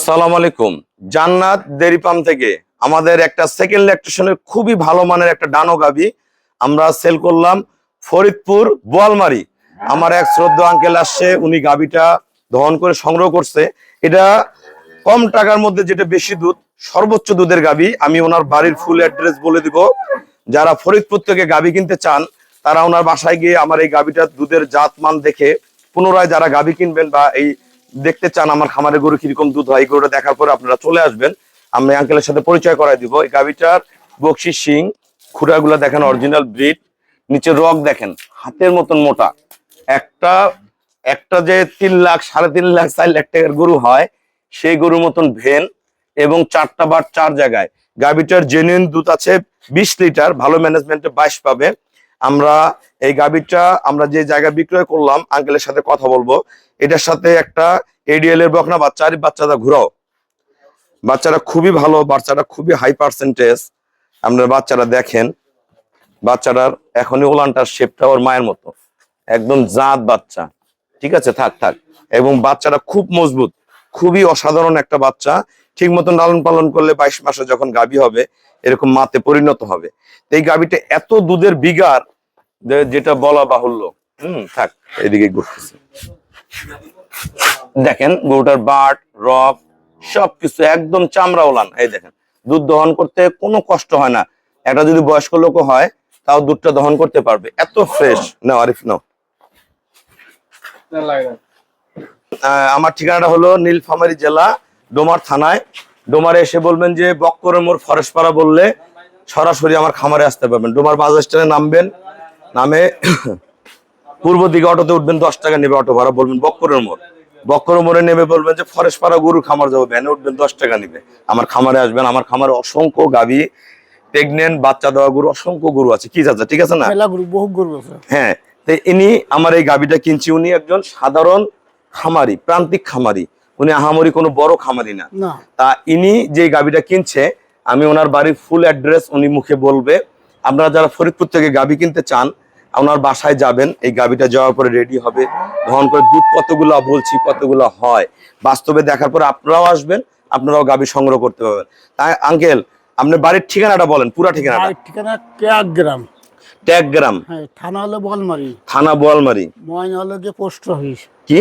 আসসালামু আলাইকুম। জান্নাত ডেইরি ফার্ম থেকে আমাদের একটা সেকেন্ড ল্যাকটেশনের খুবই ভালো মানের একটা ডানো গাভী আমরা সেল করলাম ফরিদপুর বোয়ালমারি। আমার এক শ্রদ্ধা আঙ্কেল আসছে, উনি গাভীটা দহন করে সংগ্রহ করছে। এটা কম টাকার মধ্যে যেটা বেশি দুধ, সর্বোচ্চ দুধের গাভী। আমি ওনার বাড়ির ফুল অ্যাড্রেস বলে দিব। যারা ফরিদপুর থেকে গাভী কিনতে চান তারা ওনার বাসায় গিয়ে আমার এই গাভীটার দুধের জাত মান দেখে পুনরায় যারা গাভী কিনবেন বা এই দেখতে চান আমার খামারে গরু কিরকম দুধ হয়, এই গরুটা দেখার পরে আপনারা চলে আসবেন। আমি আঙ্কেলের সাথে পরিচয় করাই দিব। এই গাভীটার বকশি শিং, খুঁড়াগুলা দেখেন অরিজিনাল ব্রিড, নিচে রগ দেখেন হাতের মতন মোটা। একটা একটা যে 3 লাখ 3.5 লাখ 4 লাখ টাকার গরু হয় সেই গরুর মতন ভেন, এবং 4টা বার 4 জায়গায়। গাভীটার জেনুইন দুধ আছে 20 লিটার, ভালো ম্যানেজমেন্টে 22 পাবে। আমরা এই গাভীটা আমরা যে জায়গায় বিক্রয় করলাম আঙ্কেলের সাথে কথা বলবো। এটার সাথে একটা এডিএল এর বকনা বাচ্চা, আর বাচ্চাটা ঘুরাও, বাচ্চাটা খুবই ভালো, বাচ্চাটা খুবই হাই পার্সেন্টেজ। আপনার বাচ্চাটা দেখেন, বাচ্চাটার এখনই ওলানটার শেপটা ওর মায়ের মতো, একদম জাত বাচ্চা। ঠিক আছে, থাক থাক। এবং বাচ্চাটা খুব মজবুত, খুবই অসাধারণ একটা বাচ্চা। ঠিক মতন লালন পালন করলে 22 মাসে যখন গাভী হবে এরকম মাতে পরিণত হবে। এই গাভীটা এত দুধের বিগার যেটা বলা বাহুল্য। থাক, এদিকে ঘুরতেছে। দেখেন গরুটার বাট রক সবকিছু একদম চামড়া ওলান। এই দেখেন দুধ দহন করতে কোনো কষ্ট হয় না। এটা যদি বয়স্ক লোক হয় তাও দুধটা দহন করতে পারবে, এত ফ্রেশ। না আরিফ নাও। আমার ঠিকানাটা হলো নীলফামারী জেলা, ডোমার থানায়। ডোমারে এসে বলবেন যে বক্করের মোড় ফরেশপাড়া বললে সরাসরি আমার খামারে আসতে পারবেন। ডোমার বাস স্ট্যান্ডে নামবেন, নামে পূর্ব দিকে অটোতে উঠবেন, 10 টাকা নেবে অটো ভাড়া। বলবেন বক্করের মোড়, বক্করের মোড়ে নেমে বলবেন যে ফরেশপাড়া গরুর খামার যাবো, ভ্যানে উঠবেন, 10 টাকা নিবে। আমার খামারে আসবেন। আমার খামারে অসংখ্য গাভী, প্রেগনেন্ট বাচ্চা দেওয়া গরু, অসংখ্য গরু আছে। কি চাচা, ঠিক আছে না? বহু গরু আছে। হ্যাঁ, তো ইনি আমার এই গাভীটা কিনছি। উনি একজন সাধারণ খামারি, প্রান্তিক খামারি। উনি আহামরি কোনো বড় খামারি না। তা ইনি যে গাভীটা কিনছে, আমি ওনার বাড়ির ফুল অ্যাড্রেস উনি মুখে বলবে। আপনারা যারা ফরিদপুর থেকে গাভী কিনতে চান ওনার বাসায় যাবেন। এই গাভীটা যাওয়ার পরে রেডি হবে, দহন করে দুধ কতগুলো বলছি কতগুলো হয় বাস্তবে দেখার পরে আপনারাও আসবেন, আপনারাও গাভী সংগ্রহ করতে পারবেন। তাই আঙ্কেল আপনার বাড়ির ঠিকানাটা বলেন, পুরা ঠিকানাটা। ঠিকানা ট্যাগগ্রাম। ট্যাগগ্রাম, থানা হলো বোয়ালমারি। থানা বোয়ালমারি। ময়না হলো যে পোস্ট অফিস। কি?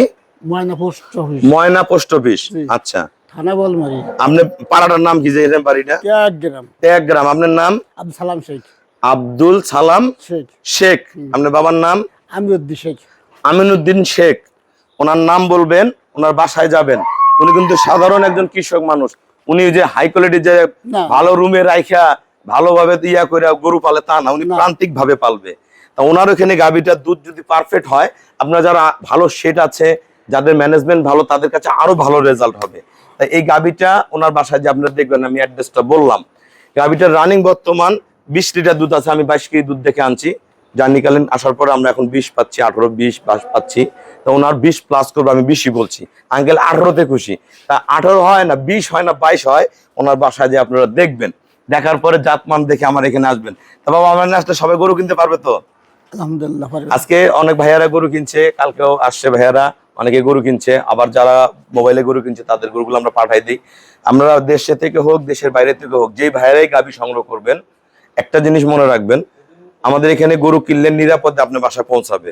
ময়না পোস্ট অফিস। ময়না পোস্ট অফিস। আচ্ছা, থানা বোয়ালমারি। আপনার পাড়াটার নাম কি? যে বাড়িটা ট্যাগগ্রাম। ট্যাগগ্রাম। আপনার নাম? আব্দুল সালাম শেখ। আব্দুল সালাম শেখ। শেখ। আপনার বাবার নাম? আমিউদ্দিন শেখ। আমিনুদ্দিন শেখ। ওনার নাম বলবেন, ওনার বাসায় যাবেন। উনি কিন্তু সাধারণ একজন কৃষক মানুষ। উনি যে হাই কোয়ালিটি যে ভালো রুমে রাইখা ভালোভাবে ইয়া করে গরু পালে তা না, উনি প্রান্তিক ভাবে পালবে। তা ওনার ওখানে গাভীটার দুধ যদি পারফেক্ট হয়, আপনার যারা ভালো শেড আছে, যাদের ম্যানেজমেন্ট ভালো, তাদের কাছে আরো ভালো রেজাল্ট হবে। তাই এই গাভীটা ওনার বাসায় যে আপনারা দেখবেন, আমি অ্যাড্রেসটা বললাম। গাভীটার রানিং বর্তমান 20 লিটার দুধ আছে। আমি 22 কেজি দুধ দেখে আনছি। জার্নিকালীন আসার পরে আমরা এখন 20 পাচ্ছি, 18 20 পাচ্ছি। তো ওনার 20 প্লাস করবো, আমি 20ই বলছি। আঙ্কেল 18তে খুশি। তা 18 হয় না, 20 হয় না, 22 হয়, ওনার বাসায় যে আপনারা দেখবেন। দেখার পরে জাতমান দেখে আমার এখানে আসবেন। তা বাবা, আমার আসলে সবাই গরু কিনতে পারবে তো? আলহামদুলিল্লাহ। আজকে অনেক ভাইয়ারা গরু কিনছে, কালকেও আসছে ভাইয়ারা, অনেকে গরু কিনছে। আবার যারা মোবাইলে গরু কিনছে তাদের গরুগুলো আমরা পাঠাই দিই। আমরা দেশে থেকে হোক দেশের বাইরে থেকে হোক, যেই ভাইয়ারাই গাভী সংগ্রহ করবেন, একটা জিনিস মনে রাখবেন, আমাদের এখানে গরু কিনলে নিরাপদে আপনার বাসায় পৌঁছাবে।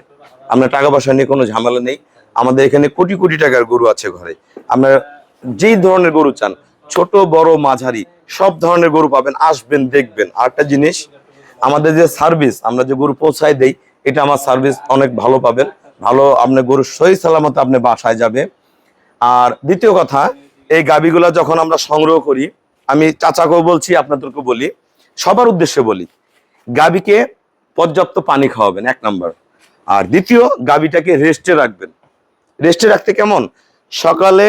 আপনার টাকা পয়সা নিয়ে কোনো ঝামেলা নেই। আমাদের এখানে কোটি কোটি টাকার গরু আছে ঘরে। আপনার যেই ধরনের গরু চান, ছোট বড় মাঝারি সব ধরনের গরু পাবেন। আসবেন, দেখবেন। আর একটা জিনিস, আমাদের যে সার্ভিস, আমরা যে গরু পৌঁছায় দেই, এটা আমার সার্ভিস অনেক ভালো পাবেন। ভালো, আপনার গরু সহি সালামত আপনি বাসায় যাবে। আর দ্বিতীয় কথা, এই গাভীগুলা যখন আমরা সংগ্রহ করি, আমি চাচাকেও বলছি, আপনাদেরকেও বলি, সবার উদ্দেশ্যে বলি, গাভীকে পর্যাপ্ত পানি খাওয়াবেন 1 নাম্বার। আর দ্বিতীয়, গাভীটাকে রেস্টে রাখবেন। রেস্টে রাখতে কেমন? সকালে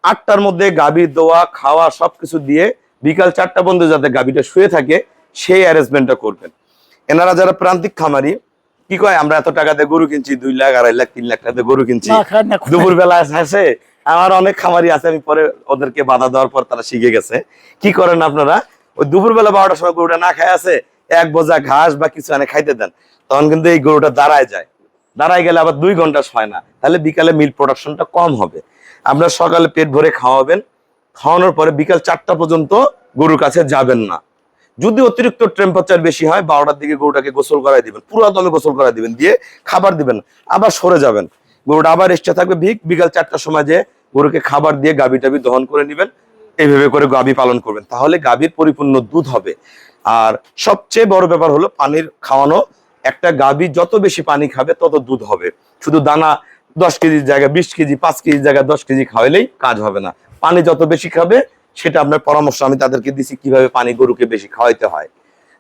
8টার মধ্যে গাভী দোয়া খাওয়া সবকিছু দিয়ে বিকাল 4টা পর্যন্ত যাতে গাভীটা শুয়ে থাকে সেই অ্যারেঞ্জমেন্টটা করবেন। এনারা যারা প্রান্তিক খামারি কি কয়, আমরা এত টাকা দিয়ে গরু কিনছি, 2 লাখ 2.5 লাখ 3 লাখ টাকা দিয়ে গরু কিনছি, দুপুর বেলা আসে। আমার অনেক খামারি আছে, আমি পরে ওদেরকে বাধা দেওয়ার পর তারা শিখে গেছে। কি করেন আপনারা, ওই দুপুর বেলা 12টার সময় গরুটা না খায় আছে, 1 বোঝা ঘাস বা কিছু এনে খাইতে দেন, তখন কিন্তু এই গরুটা দাঁড়ায় যায়। দাঁড়ায় গেলে আবার 2 ঘন্টা হয় না, তাহলে বিকালে মিল্ক প্রোডাকশনটা কম হবে। আপনার সকালে পেট ভরে খাওয়াবেন, খাওয়ানোর পরে বিকাল 4টা পর্যন্ত গরুর কাছে যাবেন না। যদি অতিরিক্ত টেম্পারেচার বেশি হয় 12টার দিকে গরুটাকে গোসল করাই দিবেন, পুরো দমে গোসল করাই দিবেন, দিয়ে খাবার দিবেন, আবার সরে যাবেন। গরুটা আবার রেস্টে থাকবে, বিকাল 4টার সময় যে গরুকে খাবার দিয়ে গাভী টাভি দহন করে নিবেন। এইভাবে করে গাভী পালন করবেন, তাহলে গাভীর পরিপূর্ণ দুধ হবে। আর সবচেয়ে বড় ব্যাপার হলো পানির খাওয়ানো। একটা গাভী যত বেশি পানি খাবে তত দুধ হবে। শুধু দানা 10 কেজির জায়গায় 20 কেজি, 5 কেজির জায়গায় 10 কেজি খাওয়াইলেই কাজ হবে না। পানি যত বেশি খাবে, সেটা আপনার পরামর্শ আমি তাদেরকে দিছি কিভাবে পানি গরুকে বেশি খাওয়াইতে হয়।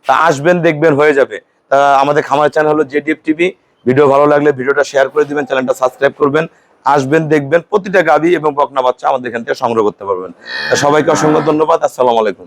তা আসবেন, দেখবেন, হয়ে যাবে। তা আমাদের খামার চ্যানেল হলো জেডিএফ টিভি। ভিডিও ভালো লাগলে ভিডিওটা শেয়ার করে দিবেন, চ্যানেলটা সাবস্ক্রাইব করবেন। আসবেন, দেখবেন, প্রতিটা গাভী এবং বকনা বাচ্চা আমাদের এখান থেকে সংগ্রহ করতে পারবেন। তা সবাইকে অসংখ্য ধন্যবাদ। আসসালামু আলাইকুম।